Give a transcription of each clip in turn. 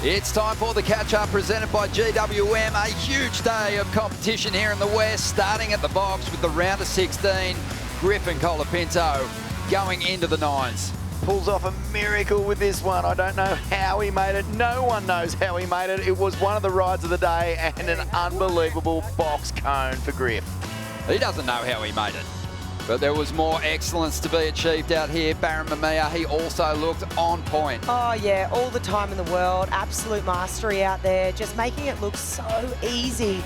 It's time for the catch-up presented by GWM. A huge day of competition here in the West, starting at the box with the round of 16. Griffin Colapinto going into the nines. Pulls off a miracle with this one. I don't know how he made it. No one knows how he made it. It was one of the rides of the day and an unbelievable box cone for Griff. He doesn't know how he made it. But there was more excellence to be achieved out here. Barron Mamiya, he also looked on point. Oh yeah, all the time in the world. Absolute mastery out there. Just making it look so easy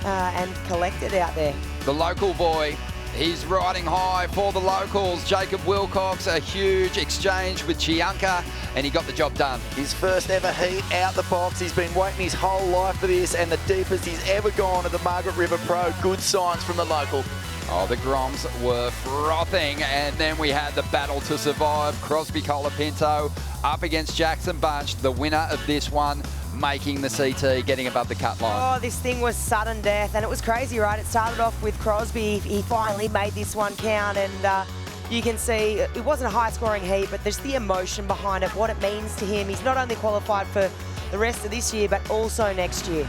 and collected out there. The local boy, he's riding high for the locals. Jacob Willcox, a huge exchange with Chianca, and he got the job done. His first ever heat out the box. He's been waiting his whole life for this, and the deepest he's ever gone at the Margaret River Pro. Good signs from the local. Oh, the Groms were frothing, and then we had the battle to survive. Crosby Colapinto up against Jackson Bunch, the winner of this one, making the CT, getting above the cut line. Oh, this thing was sudden death, and it was crazy, right? It started off with Crosby. He finally made this one count, and you can see it wasn't a high-scoring heat, but there's the emotion behind it, what it means to him. He's not only qualified for the rest of this year, but also next year.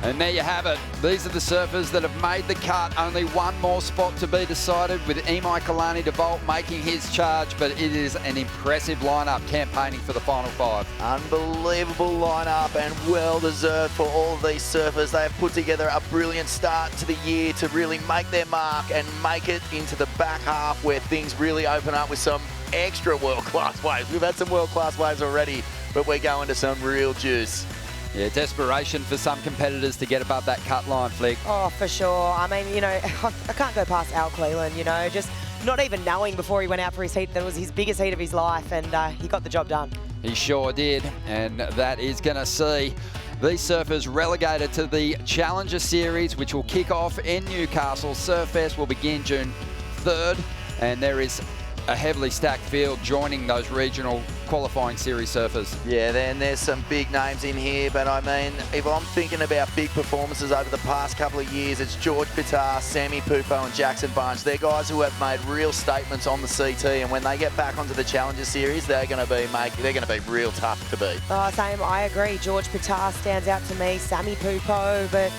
And there you have it. These are the surfers that have made the cut. Only one more spot to be decided, with Kalani deVault making his charge, but it is an impressive lineup campaigning for the final five. Unbelievable lineup and well-deserved for all of these surfers. They have put together a brilliant start to the year to really make their mark and make it into the back half where things really open up with some extra world-class waves. We've had some world-class waves already, but we're going to some real juice. Yeah, desperation for some competitors to get above that cut line, Flick. Oh, for sure. I mean, you know, I can't go past Al Cleland, you know, just not even knowing before he went out for his heat that it was his biggest heat of his life, and he got the job done. He sure did, and that is going to see these surfers relegated to the Challenger Series, which will kick off in Newcastle. Surffest will begin June 3rd, and there is a heavily stacked field joining those regional qualifying series surfers. Yeah, then there's some big names in here, but I mean, if I'm thinking about big performances over the past couple of years, it's George Pitar, Sammy Pupo and Jackson Bunch. They're guys who have made real statements on the CT, and when they get back onto the Challenger Series, they're going to be real tough to beat. Oh, same, I agree. George Pitar stands out to me, Sammy Pupo, but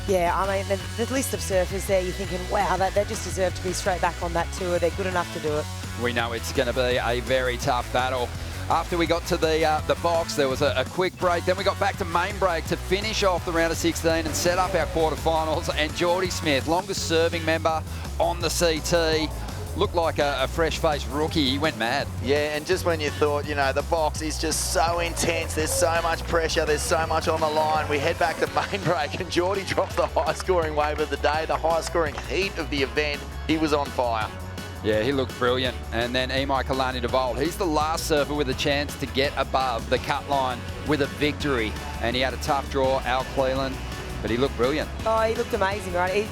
yeah, I mean, the list of surfers there, you're thinking, wow, they just deserve to be straight back on that tour. They're good enough to do it. We know it's going to be a very tough battle. After we got to the box, there was a quick break. Then we got back to main break to finish off the round of 16 and set up our quarterfinals. And Geordie Smith, longest serving member on the CT, looked like a fresh-faced rookie. He went mad. Yeah, and just when you thought, you know, the box is just so intense, there's so much pressure, there's so much on the line, we head back to main break and Geordie drops the high-scoring wave of the day, the high-scoring heat of the event. He was on fire. Yeah, he looked brilliant. And then Kalani deVault, he's the last surfer with a chance to get above the cut line with a victory. And he had a tough draw, Al Cleland, but he looked brilliant. Oh, he looked amazing, right?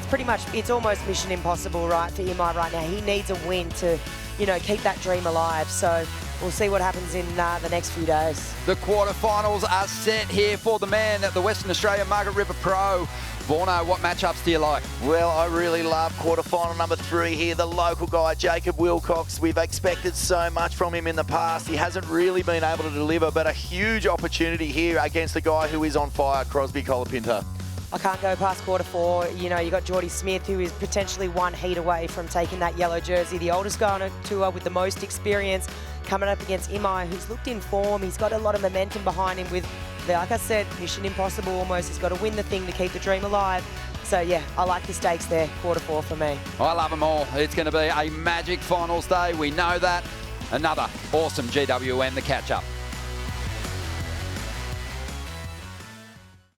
It's almost mission impossible, right, for Imai right now. He needs a win to, you know, keep that dream alive. So we'll see what happens in the next few days. The quarterfinals are set here for the man at the Western Australia Margaret River Pro. Vorno, what matchups do you like? Well, I really love quarterfinal number 3 here. The local guy, Jacob Willcox. We've expected so much from him in the past. He hasn't really been able to deliver, but a huge opportunity here against a guy who is on fire, Crosby Colapinto. I can't go past quarter 4. You know, you got Geordie Smith, who is potentially one heat away from taking that yellow jersey. The oldest guy on a tour with the most experience, coming up against Imai, who's looked in form. He's got a lot of momentum behind him with, like I said, mission impossible almost. He's got to win the thing to keep the dream alive. So yeah, I like the stakes there, quarter 4 for me. I love them all. It's going to be a magic finals day. We know that. Another awesome GWM, the catch-up.